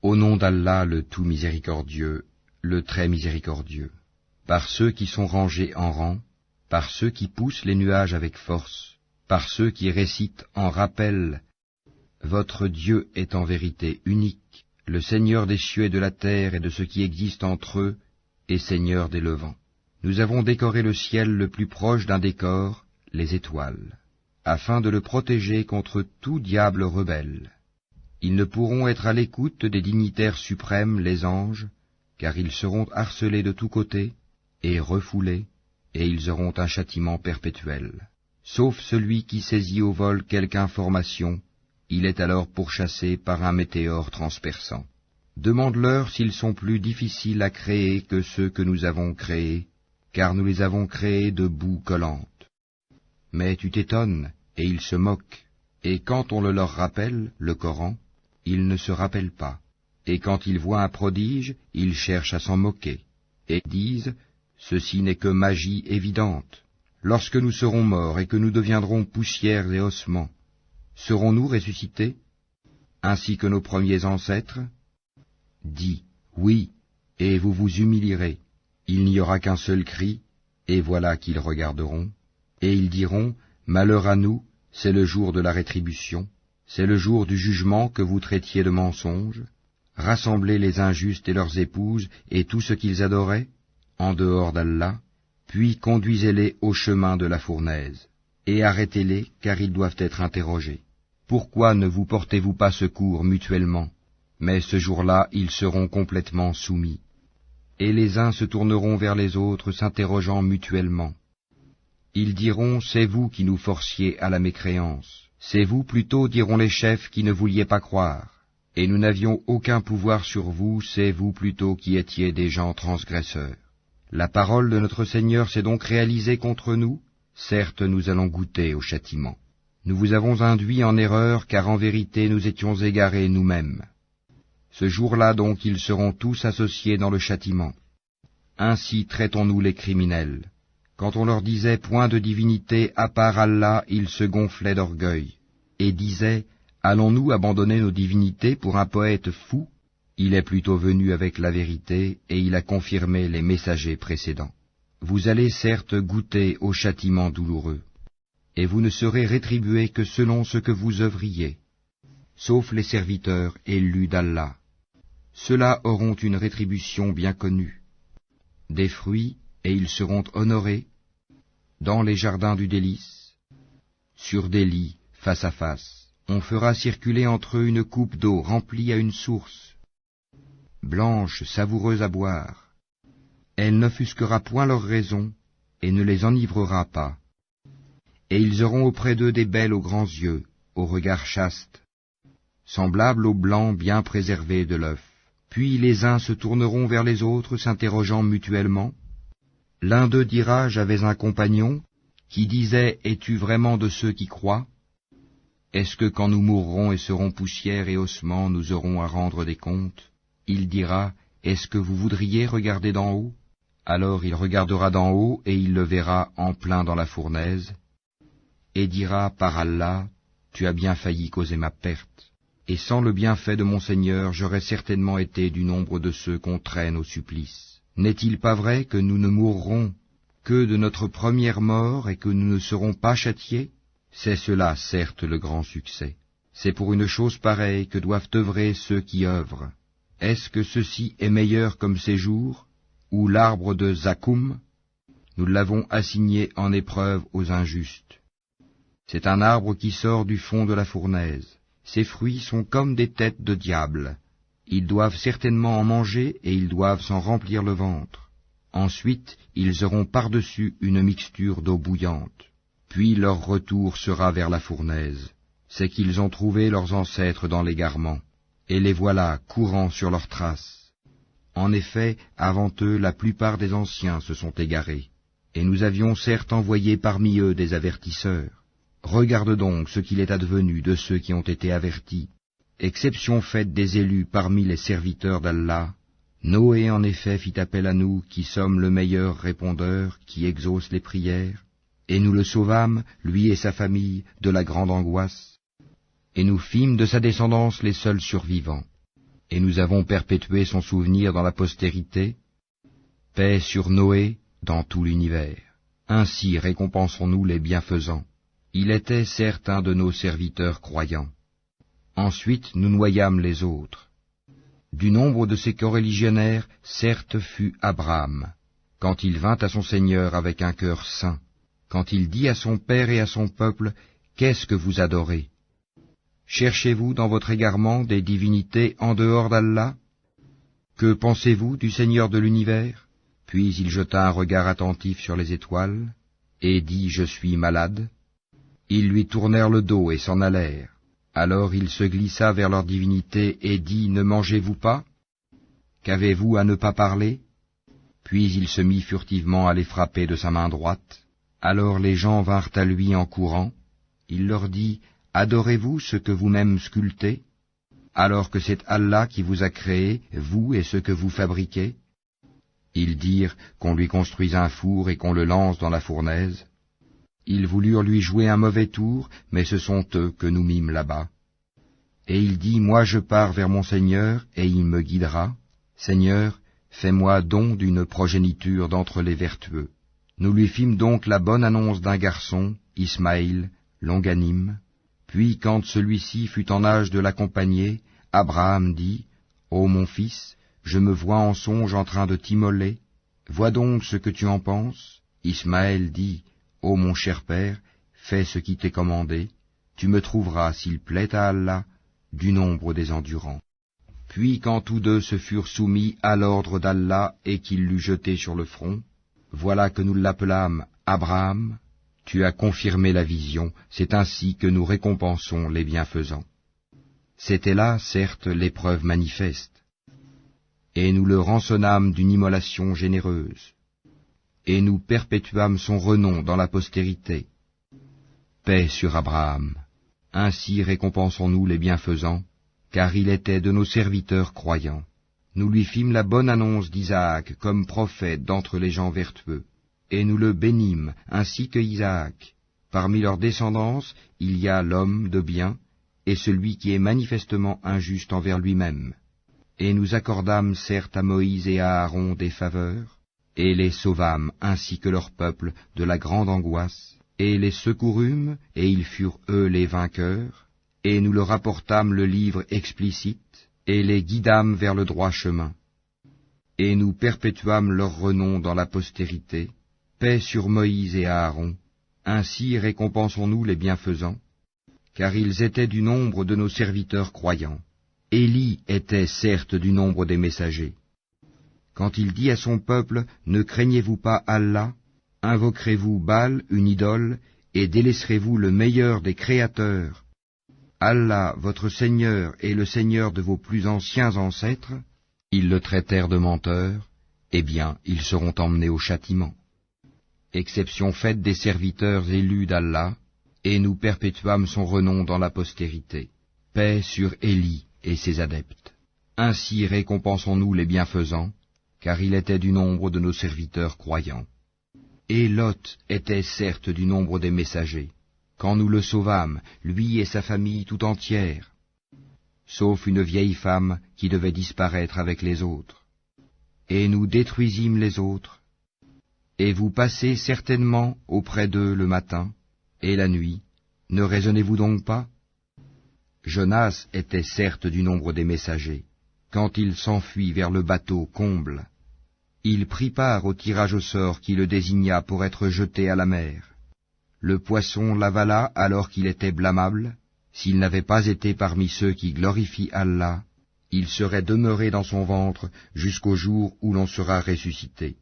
Au nom d'Allah, le tout miséricordieux, le très miséricordieux, par ceux qui sont rangés en rang, par ceux qui poussent les nuages avec force, par ceux qui récitent en rappel. Votre Dieu est en vérité unique, le Seigneur des cieux et de la terre et de ce qui existe entre eux, et Seigneur des levants. Nous avons décoré le ciel le plus proche d'un décor, les étoiles, afin de le protéger contre tout diable rebelle. Ils ne pourront être à l'écoute des dignitaires suprêmes, les anges, car ils seront harcelés de tous côtés, et refoulés, et ils auront un châtiment perpétuel. Sauf celui qui saisit au vol quelque information, il est alors pourchassé par un météore transperçant. Demande-leur s'ils sont plus difficiles à créer que ceux que nous avons créés, car nous les avons créés de boue collante. Mais tu t'étonnes, et ils se moquent, et quand on le leur rappelle, le Coran, ils ne se rappellent pas, et quand ils voient un prodige, ils cherchent à s'en moquer, et disent, ceci n'est que magie évidente. Lorsque nous serons morts et que nous deviendrons poussière et ossements, serons-nous ressuscités, ainsi que nos premiers ancêtres? Dis, oui, et vous vous humilierez. Il n'y aura qu'un seul cri, et voilà qu'ils regarderont, et ils diront, malheur à nous, c'est le jour de la rétribution, c'est le jour du jugement que vous traitiez de mensonge. Rassemblez les injustes et leurs épouses et tout ce qu'ils adoraient, en dehors d'Allah, puis conduisez-les au chemin de la fournaise, et arrêtez-les, car ils doivent être interrogés. Pourquoi ne vous portez-vous pas secours mutuellement? Mais ce jour-là, ils seront complètement soumis. Et les uns se tourneront vers les autres, s'interrogeant mutuellement. Ils diront, c'est vous qui nous forciez à la mécréance. C'est vous plutôt, diront les chefs, qui ne vouliez pas croire. Et nous n'avions aucun pouvoir sur vous, c'est vous plutôt qui étiez des gens transgresseurs. La parole de notre Seigneur s'est donc réalisée contre nous. Certes, nous allons goûter au châtiment. Nous vous avons induit en erreur, car en vérité nous étions égarés nous-mêmes. Ce jour-là donc ils seront tous associés dans le châtiment. Ainsi traitons-nous les criminels. Quand on leur disait point de divinité à part Allah, ils se gonflaient d'orgueil, et disaient, allons-nous abandonner nos divinités pour un poète fou? Il est plutôt venu avec la vérité, et il a confirmé les messagers précédents. Vous allez certes goûter au châtiment douloureux, et vous ne serez rétribués que selon ce que vous œuvriez, sauf les serviteurs élus d'Allah. Ceux-là auront une rétribution bien connue, des fruits, et ils seront honorés, dans les jardins du délice, sur des lits, face à face. On fera circuler entre eux une coupe d'eau remplie à une source, blanche, savoureuse à boire. Elle n'offusquera point leur raison, et ne les enivrera pas. Et ils auront auprès d'eux des belles aux grands yeux, au regard chaste, semblables au blanc bien préservé de l'œuf. Puis les uns se tourneront vers les autres, s'interrogeant mutuellement. L'un d'eux dira, j'avais un compagnon, qui disait, es-tu vraiment de ceux qui croient? Est-ce que quand nous mourrons et serons poussière et ossements, nous aurons à rendre des comptes? Il dira, est-ce que vous voudriez regarder d'en haut? Alors il regardera d'en haut, et il le verra en plein dans la fournaise, et dira, par Allah, tu as bien failli causer ma perte, et sans le bienfait de mon Seigneur, j'aurais certainement été du nombre de ceux qu'on traîne au supplice. N'est-il pas vrai que nous ne mourrons que de notre première mort et que nous ne serons pas châtiés? C'est cela, certes, le grand succès. C'est pour une chose pareille que doivent œuvrer ceux qui œuvrent. Est-ce que ceci est meilleur comme séjour, ou l'arbre de Zakoum? Nous l'avons assigné en épreuve aux injustes. C'est un arbre qui sort du fond de la fournaise. Ses fruits sont comme des têtes de diable. Ils doivent certainement en manger et ils doivent s'en remplir le ventre. Ensuite, ils auront par-dessus une mixture d'eau bouillante. Puis leur retour sera vers la fournaise. C'est qu'ils ont trouvé leurs ancêtres dans l'égarement, et les voilà courant sur leurs traces. En effet, avant eux, la plupart des anciens se sont égarés, et nous avions certes envoyé parmi eux des avertisseurs. Regarde donc ce qu'il est advenu de ceux qui ont été avertis. Exception faite des élus parmi les serviteurs d'Allah, Noé en effet fit appel à nous qui sommes le meilleur répondeur qui exauce les prières, et nous le sauvâmes, lui et sa famille, de la grande angoisse, et nous fîmes de sa descendance les seuls survivants. et nous avons perpétué son souvenir dans la postérité. Paix sur Noé dans tout l'univers. Ainsi récompensons-nous les bienfaisants. Il était certes un de nos serviteurs croyants. Ensuite nous noyâmes les autres. Du nombre de ces coreligionnaires, certes fut Abraham, quand il vint à son Seigneur avec un cœur saint, quand il dit à son père et à son peuple, « Qu'est-ce que vous adorez? Cherchez-vous dans votre égarement des divinités en dehors d'Allah? Que pensez-vous du Seigneur de l'univers ?» Puis il jeta un regard attentif sur les étoiles, et dit, « Je suis malade. » Ils lui tournèrent le dos et s'en allèrent. Alors il se glissa vers leur divinité et dit, « Ne mangez-vous pas? Qu'avez-vous à ne pas parler ?» Puis il se mit furtivement à les frapper de sa main droite. Alors les gens vinrent à lui en courant. Il leur dit, « Adorez-vous ce que vous-même sculptez, alors que c'est Allah qui vous a créé, vous et ce que vous fabriquez ?» Ils dirent qu'on lui construise un four et qu'on le lance dans la fournaise. Ils voulurent lui jouer un mauvais tour, mais ce sont eux que nous mîmes là-bas. Et il dit, « Moi je pars vers mon Seigneur, et il me guidera. Seigneur, fais-moi don d'une progéniture d'entre les vertueux. » Nous lui fîmes donc la bonne annonce d'un garçon, Ismaïl, longanime. Puis quand celui-ci fut en âge de l'accompagner, Abraham dit, « Ô mon fils, je me vois en songe en train de t'immoler. Vois donc ce que tu en penses. » Ismaël dit, « Ô mon cher père, fais ce qui t'est commandé. Tu me trouveras, s'il plaît à Allah, du nombre des endurants. » Puis quand tous deux se furent soumis à l'ordre d'Allah et qu'il l'eut jeté sur le front, voilà que nous l'appelâmes Abraham. Tu as confirmé la vision, c'est ainsi que nous récompensons les bienfaisants. C'était là, certes, l'épreuve manifeste. Et nous le rançonnâmes d'une immolation généreuse. Et nous perpétuâmes son renom dans la postérité. Paix sur Abraham. Ainsi récompensons-nous les bienfaisants, car il était de nos serviteurs croyants. Nous lui fîmes la bonne annonce d'Isaac comme prophète d'entre les gens vertueux, et nous le bénîmes ainsi que Isaac. Parmi leur descendance, il y a l'homme de bien, et celui qui est manifestement injuste envers lui-même. Et nous accordâmes certes à Moïse et à Aaron des faveurs, et les sauvâmes ainsi que leur peuple de la grande angoisse, et les secourûmes, et ils furent eux les vainqueurs, et nous leur apportâmes le livre explicite, et les guidâmes vers le droit chemin. Et nous perpétuâmes leur renom dans la postérité, paix sur Moïse et Aaron, ainsi récompensons-nous les bienfaisants, car ils étaient du nombre de nos serviteurs croyants. Élie était certes du nombre des messagers. Quand il dit à son peuple, « Ne craignez-vous pas Allah, invoquerez-vous Baal, une idole, et délaisserez-vous le meilleur des créateurs. Allah, votre Seigneur, est le Seigneur de vos plus anciens ancêtres. » Ils le traitèrent de menteur, eh bien, ils seront emmenés au châtiment. Exception faite des serviteurs élus d'Allah, et nous perpétuâmes son renom dans la postérité. Paix sur Élie et ses adeptes. Ainsi récompensons-nous les bienfaisants, car il était du nombre de nos serviteurs croyants. Et Lot était certes du nombre des messagers, quand nous le sauvâmes, lui et sa famille tout entière, sauf une vieille femme qui devait disparaître avec les autres. Et nous détruisîmes les autres, et vous passez certainement auprès d'eux le matin et la nuit, ne raisonnez-vous donc pas? Jonas était certes du nombre des messagers. Quand il s'enfuit vers le bateau comble, il prit part au tirage au sort qui le désigna pour être jeté à la mer. Le poisson l'avala alors qu'il était blâmable. S'il n'avait pas été parmi ceux qui glorifient Allah, il serait demeuré dans son ventre jusqu'au jour où l'on sera ressuscité.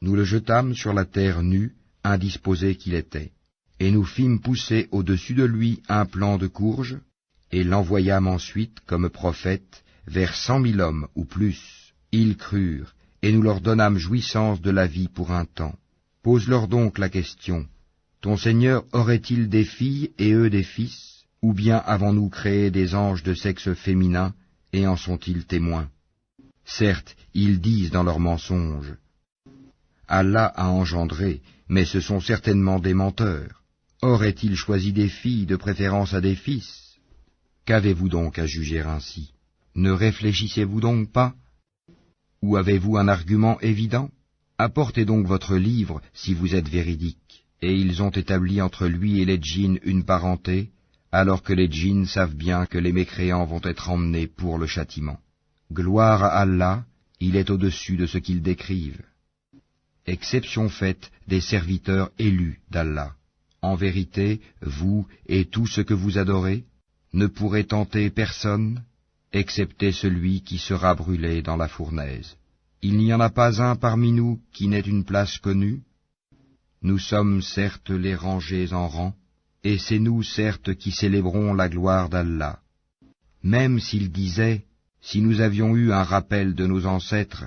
Nous le jetâmes sur la terre nue, indisposé qu'il était, et nous fîmes pousser au-dessus de lui un plant de courge, et l'envoyâmes ensuite comme prophète vers 100 000 hommes ou plus. Ils crurent, et nous leur donnâmes jouissance de la vie pour un temps. Pose-leur donc la question, ton Seigneur aurait-il des filles et eux des fils, ou bien avons-nous créé des anges de sexe féminin, et en sont-ils témoins? Certes, ils disent dans leurs mensonges, Allah a engendré, mais ce sont certainement des menteurs. Aurait-il choisi des filles de préférence à des fils? Qu'avez-vous donc à juger ainsi? Ne réfléchissez-vous donc pas? Ou avez-vous un argument évident? Apportez donc votre livre si vous êtes véridique. Et ils ont établi entre lui et les djinns une parenté, alors que les djinns savent bien que les mécréants vont être emmenés pour le châtiment. Gloire à Allah, il est au-dessus de ce qu'ils décrivent. Exception faite des serviteurs élus d'Allah. En vérité, vous et tout ce que vous adorez ne pourrez tenter personne, excepté celui qui sera brûlé dans la fournaise. Il n'y en a pas un parmi nous qui n'ait une place connue. Nous sommes certes les rangés en rang, et c'est nous certes qui célébrons la gloire d'Allah. Même s'ils disaient, si nous avions eu un rappel de nos ancêtres,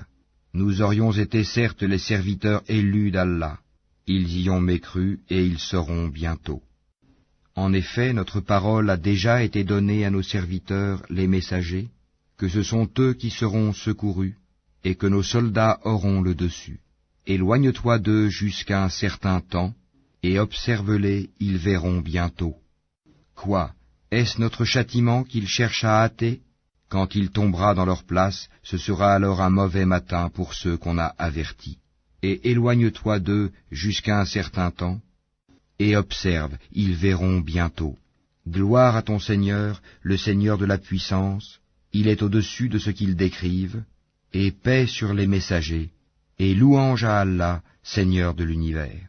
nous aurions été certes les serviteurs élus d'Allah. Ils y ont mécru et ils seront bientôt. En effet, notre parole a déjà été donnée à nos serviteurs, les messagers, que ce sont eux qui seront secourus, et que nos soldats auront le dessus. Éloigne-toi d'eux jusqu'à un certain temps, et observe-les, ils verront bientôt. Quoi? Est-ce notre châtiment qu'ils cherchent à hâter? Quand il tombera dans leur place, ce sera alors un mauvais matin pour ceux qu'on a avertis. Et éloigne-toi d'eux jusqu'à un certain temps, et observe, ils verront bientôt. Gloire à ton Seigneur, le Seigneur de la puissance, il est au-dessus de ce qu'ils décrivent, et paix sur les messagers, et louange à Allah, Seigneur de l'univers.